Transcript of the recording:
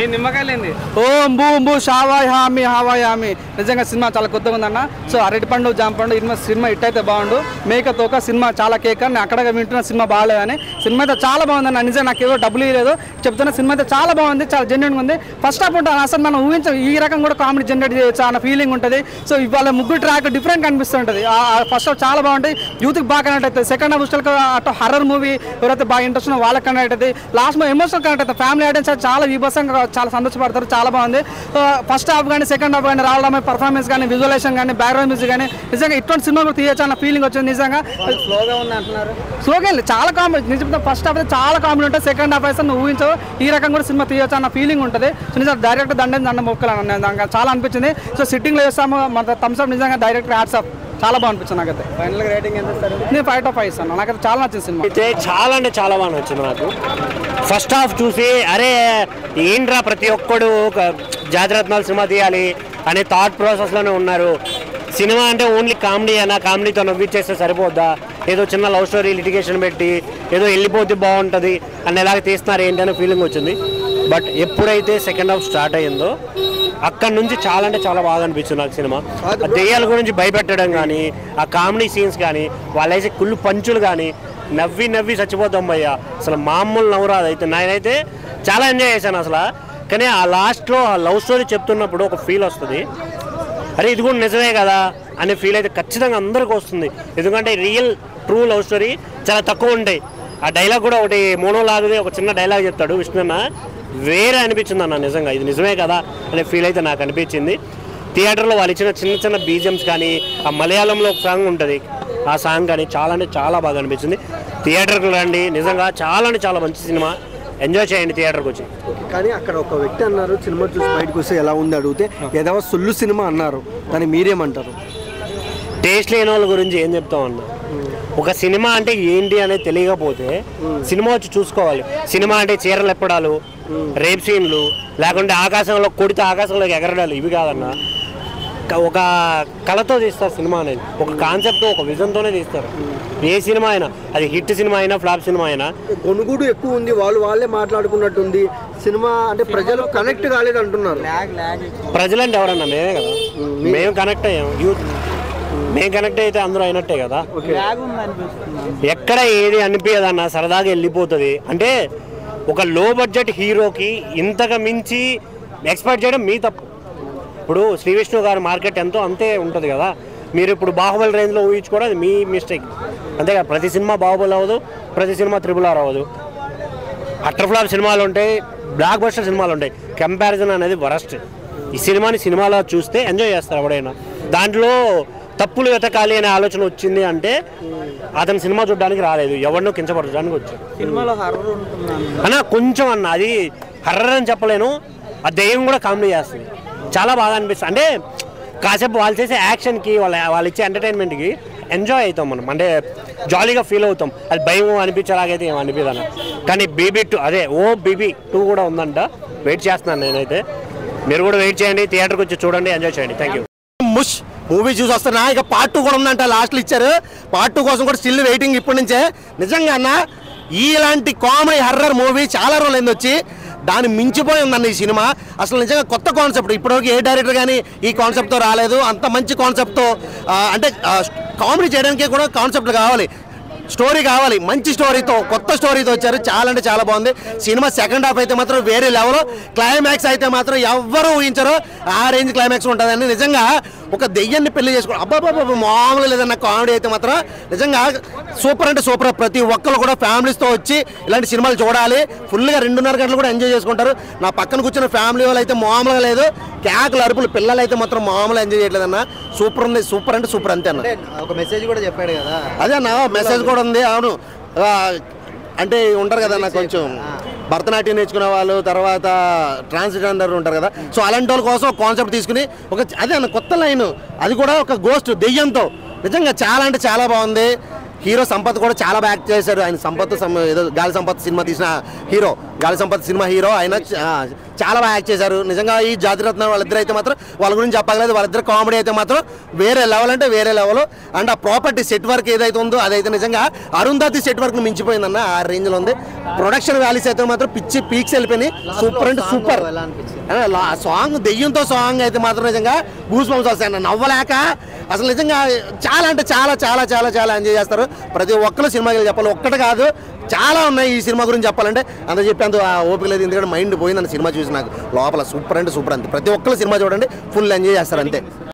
ఓం boom బూ షావాయ్ హామీ హావాయ్ హామీ. నిజంగా సినిమా చాలా కొత్తగా ఉందన్న. సో అరటిపండు జాంపండు సినిమా ఇట్ అయితే బాగుండు. మేక తోక సినిమా చాలా కేక్ అని అక్కడ వింటున్న సినిమా బాగాలేదని. సినిమా అయితే చాలా బాగుందన్న. నిజంగా నాకు ఏదో డబ్బులు ఇవ్వలేదు చెప్తున్నా. సినిమా అయితే చాలా బాగుంది, చాలా జెన్యున్గా ఉంది. ఫస్ట్ హాఫ్ ఉంటుంది అసలు మనం ఊహించాం ఈ రకం కూడా కామెడీ జనరేట్ చేయొచ్చు అన్న ఫీలింగ్ ఉంటుంది. సో ఇవాళ ముగ్గురు ట్రాక్ డిఫరెంట్ కనిపిస్తుంటుంది. ఫస్ట్ హాఫ్ చాలా బాగుంటుంది, యూత్కి బాగా కనెక్ట్ అవుతుంది. సెకండ్ హాఫ్ స్టైల్ అటు హర్రర్ మూవీ ఎవరైతే బాగా ఇంట్రెస్ట్ ఉన్నో వాళ్ళకి కనెక్ట్ అవుతుంది. లాస్ట్ ఎమోషనల్ కనెక్ట్ అవుతుంది. ఫ్యామిలీ ఆడియన్స్ చాలా విభసంగా చాలా సంతోషపడతారు. చాలా బాగుంది. ఫస్ట్ హాఫ్ కానీ సెకండ్ హాఫ్ కానీ రావడం పర్ఫార్మెన్స్ కానీ విజువలైజేషన్ కానీ బ్యాక్గ్రౌండ్ మ్యూజిక్ కానీ నిజంగా ఇటువంటి సినిమా కూడా తీయచ్చు అన్న ఫీలింగ్ వచ్చింది. నిజంగా స్లోగా ఉంది అంటున్నారు. స్లోగా చాలా కామెడీ నిజంగా ఫస్ట్ హాఫ్ అయితే చాలా కామెడీ ఉంటుంది. సెకండ్ హాఫ్ అయితే నువ్వు ఊహించవు ఈ రకం కూడా సినిమా తీయచ్చు అన్న ఫీలింగ్ ఉంటుంది. సో నిజంగా డైరెక్టర్ దండ మొక్కలు చాలా అనిపించింది. సో సిట్టింగ్లో చేస్తాము మన థమ్స్ అప్. నిజంగా డైరెక్టర్ హ్యాట్స్ ఆఫ్, చాలా బాగా అనిపించింది నాకైతే. ఫైనల్ రేటింగ్ ఎంత సార్? నేను 5/5 ఇస్తాను. నాకైతే చాలా నచ్చింది సినిమా. అయితే చాలా అంటే చాలా బాగా నచ్చింది నాకు. ఫస్ట్ హాఫ్ చూసి అరే ఏంట్రా ప్రతి ఒక్కడు ఒక జాతిరత్నాలు సినిమా తీయాలి అనే థాట్ ప్రాసెస్లోనే ఉన్నారు. సినిమా అంటే ఓన్లీ కామెడీ అయినా కామెడీతో నవ్విచ్చేస్తే సరిపోద్దా, ఏదో చిన్న లవ్ స్టోరీ లిటిగేషన్ పెట్టి ఏదో వెళ్ళిపోతే బాగుంటుంది అనేలాగా తీస్తున్నారు ఏంటి అనే ఫీలింగ్ వచ్చింది. బట్ ఎప్పుడైతే సెకండ్ హాఫ్ స్టార్ట్ అయ్యిందో అక్కడ నుంచి చాలా అంటే చాలా బాగా అనిపించింది నాకు సినిమా. దెయ్యాల గురించి భయపెట్టడం కానీ, ఆ కామెడీ సీన్స్ కానీ, వాళ్ళైతే కుళ్ళు పంచులు కానీ నవ్వి నవ్వి చచ్చిపోతాం భయ్య. అసలు మామూలు నవ్వురాదు. అయితే నేనైతే చాలా ఎంజాయ్ చేశాను అసలు. కానీ ఆ లాస్ట్లో ఆ లవ్ స్టోరీ చెప్తున్నప్పుడు ఒక ఫీల్ వస్తుంది, అరే ఇది కూడా నిజమే కదా అనే ఫీల్ అయితే ఖచ్చితంగా అందరికీ వస్తుంది. ఎందుకంటే రియల్ ట్రూ లవ్ స్టోరీ చాలా తక్కువ ఉంటాయి. ఆ డైలాగ్ కూడా ఒకటి మోనోలాగ్ది ఒక చిన్న డైలాగ్ చెప్తాడు విష్ణున్న, వేరే అనిపించింది అన్న. నిజంగా ఇది నిజమే కదా అనే ఫీల్ అయితే నాకు అనిపించింది. థియేటర్లో వాళ్ళు ఇచ్చిన చిన్న చిన్న బీజిఎమ్స్ కానీ, ఆ మలయాళంలో ఒక సాంగ్ ఉంటుంది ఆ సాంగ్ కానీ చాలా అంటే చాలా బాగా అనిపించింది. థియేటర్కి రండి, నిజంగా చాలా అంటే చాలా మంచి సినిమా, ఎంజాయ్ చేయండి థియేటర్కి వచ్చి. కానీ అక్కడ ఒక వ్యక్తి అన్నారు సినిమా చూసి బయటకు వస్తే ఎలా ఉంది అడిగితే ఏదో సొల్లు సినిమా అన్నారు. దాన్ని మీరేమంటారు? టేస్ట్ లేని వాళ్ళ గురించి ఏం చెప్తాం అన్న. ఒక సినిమా అంటే ఏంటి అనేది తెలియకపోతే సినిమా వచ్చి చూసుకోవాలి. సినిమా అంటే చీరలు ఎప్పడాలు, రేప్ సీన్లు, లేకుంటే ఆకాశంలో కొడితే ఆకాశంలోకి ఎగరడాలు, ఇవి కాదన్న. ఒక కళతో తీస్తారు సినిమా అనేది, ఒక కాన్సెప్ట్ ఒక విజన్తోనే తీస్తారు. ఏ సినిమా అయినా, అది హిట్ సినిమా అయినా ఫ్లాప్ సినిమా అయినా. కొనుగోడు ఎక్కువ ఉంది, వాళ్ళే మాట్లాడుకున్నట్టుంది సినిమా. అంటే ప్రజలు కనెక్ట్ కాలేదు అంటున్నారు. ప్రజలంటే ఎవరన్నా మేమే కదా, మేము కనెక్ట్ అయ్యాం. యూత్ మేము కనెక్ట్ అయితే అందరూ అయినట్టే కదా. ఎక్కడ ఏది అనిపించదన్న, సరదాగా వెళ్ళిపోతుంది. అంటే ఒక లో బడ్జెట్ హీరోకి ఇంతగా మించి ఎక్స్పెక్ట్ చేయడం మీ తప్పు. ఇప్పుడు శ్రీ విష్ణు గారి మార్కెట్ ఎంతో అంతే ఉంటుంది కదా. మీరు ఇప్పుడు బాహుబలి రేంజ్లో ఊహించుకోవడం అది మీ మిస్టేక్ అంతే కదా. ప్రతి సినిమా బాహుబలి అవ్వదు, ప్రతి సినిమా RRR అవ్వదు. అటర్ ఫ్లాప్ సినిమాలు ఉంటాయి, బ్లాక్ బస్టర్ సినిమాలు ఉంటాయి. కంపారిజన్ అనేది వరస్ట్. ఈ సినిమాని సినిమాలో చూస్తే ఎంజాయ్ చేస్తారు ఎవడైనా. దాంట్లో తప్పులు వెతకాలి అనే ఆలోచన వచ్చింది అంటే అతను సినిమా చూడడానికి రాలేదు, ఎవరినో కించపరచడానికి వచ్చాడు. సినిమాలో హర్రర్ అన్న కొంచెం అన్న, అది హర్రర్ అని చెప్పలేను, ఆ దెయ్యం కూడా కామెడీ చేస్తుంది, చాలా బాగా అనిపిస్తుంది. అంటే కాసేపు వాళ్ళు చేసే యాక్షన్కి వాళ్ళు ఇచ్చే ఎంటర్టైన్మెంట్కి ఎంజాయ్ అవుతాం మనం, అంటే జాలీగా ఫీల్ అవుతాం. అది భయం అనిపించేలాగైతే ఏం అనిపించదు అన్న. కానీ BB2 అదే BB2 కూడా ఉందంట, వెయిట్ చేస్తున్నాను నేనైతే. మీరు కూడా వెయిట్ చేయండి, థియేటర్కి వచ్చి చూడండి, ఎంజాయ్ చేయండి. Thank you. ముష్ మూవీ చూసి వస్తున్నా, ఇక పార్ట్ 2 కూడా ఉందంట, లాస్ట్లో ఇచ్చారు. పార్ట్ 2 కోసం కూడా స్టిల్ వెయిటింగ్ ఇప్పటి నుంచే. నిజంగా అన్న ఇలాంటి కామెడీ హర్రర్ మూవీ చాలా రోజులైంది వచ్చి, దాన్ని మించిపోయి ఉందన్న ఈ సినిమా. అసలు నిజంగా కొత్త కాన్సెప్ట్, ఇప్పటివరకు ఏ డైరెక్టర్ కానీ ఈ కాన్సెప్ట్తో రాలేదు. అంత మంచి కాన్సెప్ట్తో, అంటే కామెడీ చేయడానికి కూడా కాన్సెప్ట్ కావాలి, స్టోరీ కావాలి, మంచి స్టోరీతో కొత్త స్టోరీతో వచ్చారు. చాలా అంటే చాలా బాగుంది సినిమా. సెకండ్ హాఫ్ అయితే మాత్రం వేరే లెవెల్, క్లైమాక్స్ అయితే మాత్రం ఎవ్వరూ ఊహించరు ఆ రేంజ్ క్లైమాక్స్ ఉంటుందని. నిజంగా ఒక దెయ్యాన్ని పెళ్లి చేసుకోవడం అబ్బాబాబు మామూలు లేదన్న కామెడీ అయితే మాత్రం నిజంగా సూపర్ అంటే సూపర్. ప్రతి ఒక్కరు కూడా ఫ్యామిలీస్తో వచ్చి ఇలాంటి సినిమాలు చూడాలి. ఫుల్గా 2.5 గంటలు కూడా ఎంజాయ్ చేసుకుంటారు. నా పక్కన కూర్చున్న ఫ్యామిలీ వాళ్ళు అయితే మామూలుగా లేదు, కేకలు అరుపులు, పిల్లలు అయితే మాత్రం మామూలుగా ఎంజాయ్ చేయట్లేదన్న. సూపర్ ఉంది, సూపర్ అంటే సూపర్ అంతే అన్న. ఒక మెసేజ్ కూడా చెప్పాడు కదా, అదే అన్న మెసేజ్ కూడా ఉంది. అవును, అంటే ఉంటారు కదా నాకు కొంచెం భరతనాట్యం నేర్చుకునే వాళ్ళు, తర్వాత ట్రాన్స్జెండర్ ఉంటారు కదా, సో అలాంటి వాళ్ళ కోసం కాన్సెప్ట్ తీసుకుని అదే అన్న కొత్త లైన్, అది కూడా ఒక గోస్ట్ దెయ్యంతో. నిజంగా చాలా అంటే చాలా బాగుంది. హీరో సంపత్ కూడా చాలా బ్యాక్ చేశారు. ఆయన సంపత్ ఏదో గాలి సంపత్ సినిమా తీసిన హీరో, గాలి సంపత్ సినిమా హీరో ఆయన చాలా బాగా యాక్ట్ చేశారు నిజంగా. ఈ జాతిరత్న వాళ్ళిద్దరు అయితే మాత్రం వాళ్ళ గురించి చెప్పగలేదు. వాళ్ళిద్దరు కామెడీ అయితే మాత్రం వేరే లెవెల్ అంటే వేరే లెవెల్. అండ్ ఆ ప్రాపర్టీ సెట్ వర్క్ ఏదైతే ఉందో అదైతే నిజంగా అరుంధతి సెట్ వర్క్ మించిపోయిందన్న ఆ రేంజ్లో ఉంది. ప్రొడక్షన్ వాల్యూస్ అయితే మాత్రం పిచ్చి పీక్స్ వెళ్ళిపోయినాయి. సూపర్ అంటే సూపర్ సాంగ్, దెయ్యంతో సాంగ్ అయితే మాత్రం నిజంగా గూస్ బంప్స్ వస్తాయి అన్న. నవ్వలేక అసలు నిజంగా చాలా అంటే చాలా చాలా చాలా చాలా ఎంజాయ్ చేస్తారు ప్రతి ఒక్కరు. సినిమాకి చెప్పాలి, ఒక్కటి కాదు చాలా ఉన్నాయి ఈ సినిమా గురించి చెప్పాలంటే. అంత చెప్పి అంత ఓపిక లేదు, ఎందుకంటే మైండ్ పోయింది అన్న సినిమా చూసి నాకు లోపల. సూపర్ అంటే సూపర్ అంతే. ప్రతి ఒక్కరు సినిమా చూడండి, ఫుల్ ఎంజాయ్ చేస్తారు అంతే.